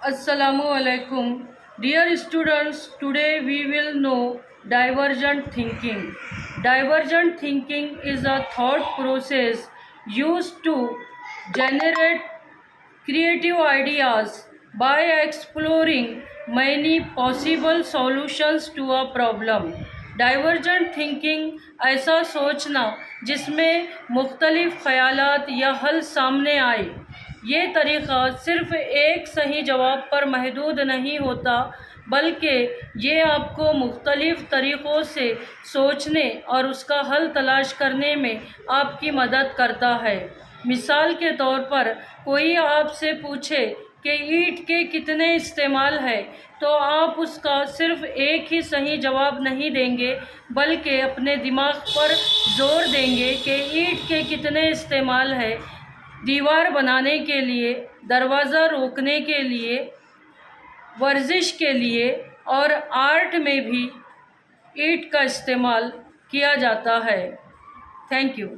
Assalamu alaikum. Dear students, today we will know divergent thinking. Divergent thinking is a thought process used to generate creative ideas by exploring many possible solutions to a problem. Divergent thinking ऐसा सोचना जिसमें मुख्तलिफ ख़यालात या हल सामने आए। ये तरीक़ा सिर्फ़ एक सही जवाब पर महदूद नहीं होता, बल्कि ये आपको मुख्तलिफ़ तरीक़ों से सोचने और उसका हल तलाश करने में आपकी मदद करता है। मिसाल के तौर पर कोई आपसे पूछे कि ईंट के कितने इस्तेमाल है, तो आप उसका सिर्फ़ एक ही सही जवाब नहीं देंगे, बल्कि अपने दिमाग पर ज़ोर देंगे कि ईंट के कितने इस्तेमाल है। दीवार बनाने के लिए, दरवाज़ा रोकने के लिए, वर्जिश के लिए और आर्ट में भी ईंट का इस्तेमाल किया जाता है। Thank you.